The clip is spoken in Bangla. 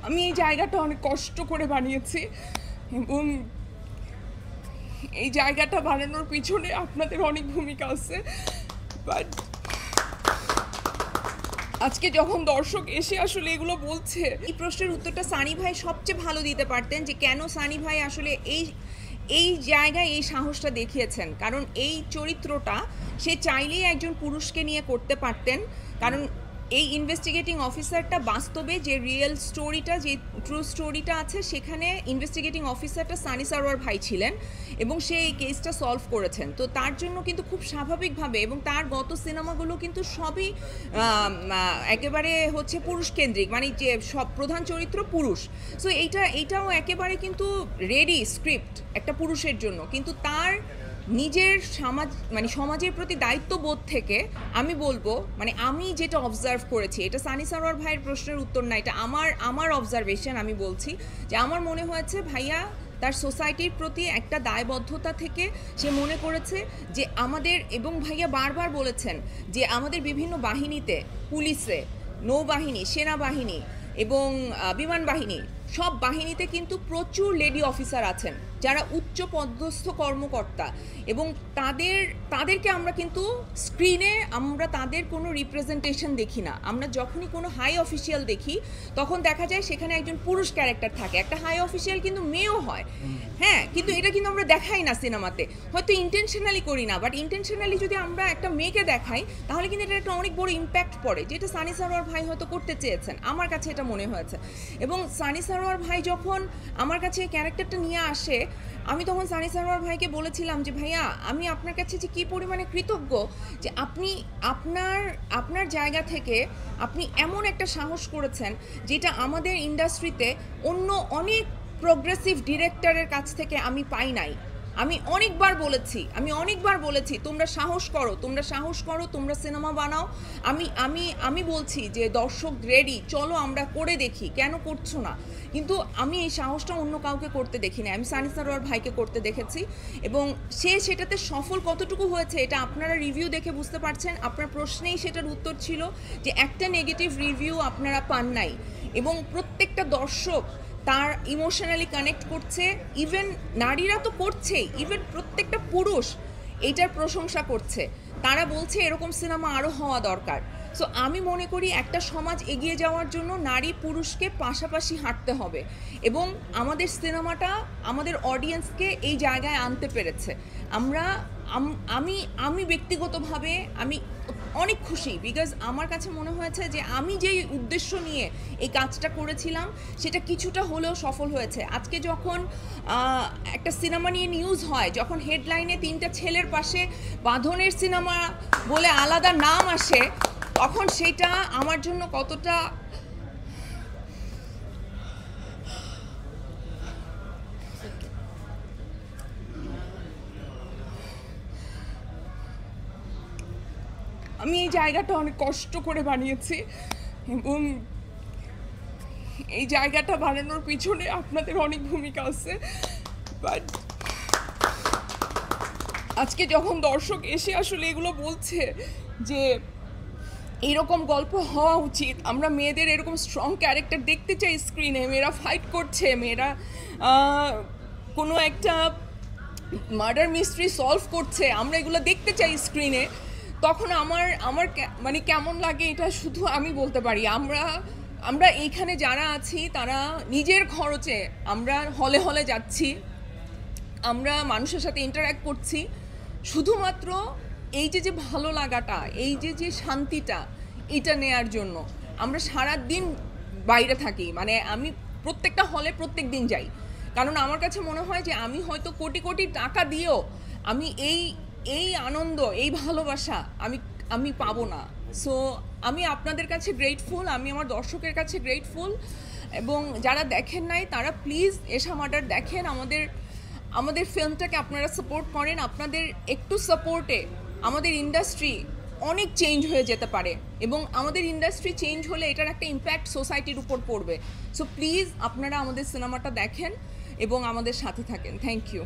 আমি এই জায়গাটা অনেক কষ্ট করে বানিয়েছি এবং এই জায়গাটা বানানোর পিছনে আপনাদের অনেক ভূমিকা আছে। বাট আজকে যখন দর্শক এসে আসলে এগুলো বলছে, এই প্রশ্নের উত্তরটা সানি ভাই সবচেয়ে ভালো দিতে পারতেন, যে কেন সানি ভাই আসলে এই জায়গায় এই সাহসটা দেখিয়েছেন। কারণ এই চরিত্রটা সে চাইলেই একজন পুরুষকে নিয়ে করতে পারতেন, কারণ এই ইনভেস্টিগেটিং অফিসারটা বাস্তবে যে রিয়েল স্টোরিটা, যে ট্রু স্টোরিটা আছে, সেখানে ইনভেস্টিগেটিং অফিসারটা সানি সারোয়ার ভাই ছিলেন এবং সে এই কেসটা সলভ করেছেন। তো তার জন্য কিন্তু খুব স্বাভাবিকভাবে, এবং তার গত সিনেমাগুলো কিন্তু সবই একেবারে হচ্ছে পুরুষকেন্দ্রিক, মানে যে সব প্রধান চরিত্র পুরুষ। সো এইটাও একেবারে কিন্তু রেডি স্ক্রিপ্ট একটা পুরুষের জন্য, কিন্তু তার নিজের সমাজের প্রতি দায়িত্ববোধ থেকে আমি বলবো, মানে আমি যেটা অবজার্ভ করেছি, এটা সানি সারোয়ার ভাইয়ের প্রশ্নের উত্তর না, এটা আমার অবজারভেশন। আমি বলছি যে আমার মনে হয়েছে ভাইয়া তার সোসাইটির প্রতি একটা দায়বদ্ধতা থেকে সে মনে করেছে যে আমাদের, এবং ভাইয়া বারবার বলেছেন যে আমাদের বিভিন্ন বাহিনীতে, পুলিশে, নৌবাহিনী, সেনাবাহিনী এবং বিমান বাহিনী, সব বাহিনীতে কিন্তু প্রচুর লেডি অফিসার আছেন যারা উচ্চ পদস্থ কর্মকর্তা, এবং তাদেরকে আমরা কিন্তু স্ক্রিনে আমরা তাদের কোনো রিপ্রেজেন্টেশন দেখি না। আমরা যখনই কোনো হাই অফিসিয়াল দেখি তখন দেখা যায় সেখানে একজন পুরুষ ক্যারেক্টার থাকে, একটা হাই অফিসিয়াল কিন্তু মেয়েও হয়, হ্যাঁ, কিন্তু এটা কিন্তু আমরা দেখাই না সিনেমাতে, হয়তো ইন্টেনশনালি করি না, বাট ইন্টেনশনালি যদি আমরা একটা মেয়েকে দেখাই তাহলে কিন্তু এটা একটা অনেক বড় ইম্প্যাক্ট পড়ে, যেটা সানি সারোয়ার ভাই হয়তো করতে চেয়েছেন, আমার কাছে এটা মনে হয়েছে। এবং সানি সারোয়ার ভাই যখন আমার কাছে এই ক্যারেক্টারটা নিয়ে আসে, আমি তখন সানি সারোয়ার ভাইকে বলেছিলাম যে ভাইয়া, আমি আপনার কাছে যে কী পরিমাণে কৃতজ্ঞ যে আপনি আপনার জায়গা থেকে আপনি এমন একটা সাহস করেছেন যেটা আমাদের ইন্ডাস্ট্রিতে অন্য অনেক প্রোগ্রেসিভ ডিরেক্টরের কাছ থেকে আমি পাই নাই। আমি অনেকবার বলেছি তোমরা সাহস করো, তোমরা সিনেমা বানাও। আমি বলছি যে দর্শক রেডি, চলো আমরা করে দেখি, কেন করছো না? কিন্তু আমি এই সাহসটা অন্য কাউকে করতে দেখিনি, আমি সানি সারোয়ার ভাইকে করতে দেখেছি, এবং সে সেটাতে সফল কতটুকু হয়েছে এটা আপনারা রিভিউ দেখে বুঝতে পারছেন। আপনার প্রশ্নেই সেটার উত্তর ছিল যে একটা নেগেটিভ রিভিউ আপনারা পান নাই, এবং প্রত্যেকটা দর্শক তার ইমোশনালি কানেক্ট করছে, ইভেন নারীরা তো করছেই, ইভেন প্রত্যেকটা পুরুষ এইটার প্রশংসা করছে, তারা বলছে এরকম সিনেমা আরও হওয়া দরকার। সো আমি মনে করি একটা সমাজ এগিয়ে যাওয়ার জন্য নারী পুরুষকে পাশাপাশি হাঁটতে হবে, এবং আমাদের সিনেমাটা আমাদের অডিয়েন্সকে এই জায়গায় আনতে পেরেছে। আমি ব্যক্তিগতভাবে আমি অনেক খুশি, বিকজ আমার কাছে মনে হয়েছে যে আমি যেই উদ্দেশ্য নিয়ে এই কাজটা করেছিলাম সেটা কিছুটা হলেও সফল হয়েছে। আজকে যখন একটা সিনেমা নিয়ে নিউজ হয়, যখন হেডলাইনে 3টা ছেলের পাশে বাঁধনের সিনেমা বলে আলাদা নাম আসে, তখন সেটা আমার জন্য কতটা আমি এই জায়গাটা অনেক কষ্ট করে বানিয়েছি, এবং এই জায়গাটা বানানোর পিছনে আপনাদের অনেক ভূমিকা আছে। বাট আজকে যখন দর্শক এসে আসলে এগুলো বলছে যে এইরকম গল্প হওয়া উচিত, আমরা মেয়েদের এরকম স্ট্রং ক্যারেক্টার দেখতে চাই স্ক্রিনে, মেয়েরা ফাইট করছে, মেয়েরা কোনো একটা মার্ডার মিস্ট্রি সলভ করছে, আমরা এগুলো দেখতে চাই স্ক্রিনে, তখন আমার মানে কেমন লাগে এটা শুধু আমি বলতে পারি। আমরা এইখানে যারা আছি তারা নিজের খরচে আমরা হলে হলে যাচ্ছি, আমরা মানুষের সাথে ইন্টারঅ্যাক্ট করছি, শুধুমাত্র এই যে ভালো লাগাটা, এই যে শান্তিটা, এটা নেয়ার জন্য। আমরা সারা দিন বাইরে থাকি, মানে আমি প্রত্যেকটা হলে প্রত্যেক দিন যাই, কারণ আমার কাছে মনে হয় যে আমি হয়তো কোটি কোটি টাকা দিয়েও আমি এই আনন্দ, এই ভালোবাসা আমি পাবো না। সো আমি আপনাদের কাছে গ্রেটফুল, আমি আমার দর্শকের কাছে গ্রেটফুল, এবং যারা দেখেন নাই তারা প্লিজ এশা মার্ডার দেখেন, আমাদের ফিল্মটাকে আপনারা সাপোর্ট করেন। আপনাদের একটু সাপোর্টে আমাদের ইন্ডাস্ট্রি অনেক চেঞ্জ হয়ে যেতে পারে, এবং আমাদের ইন্ডাস্ট্রি চেঞ্জ হলে এটার একটা ইম্প্যাক্ট সোসাইটির উপর পড়বে। সো প্লিজ আপনারা আমাদের সিনেমাটা দেখেন এবং আমাদের সাথে থাকেন। Thank you.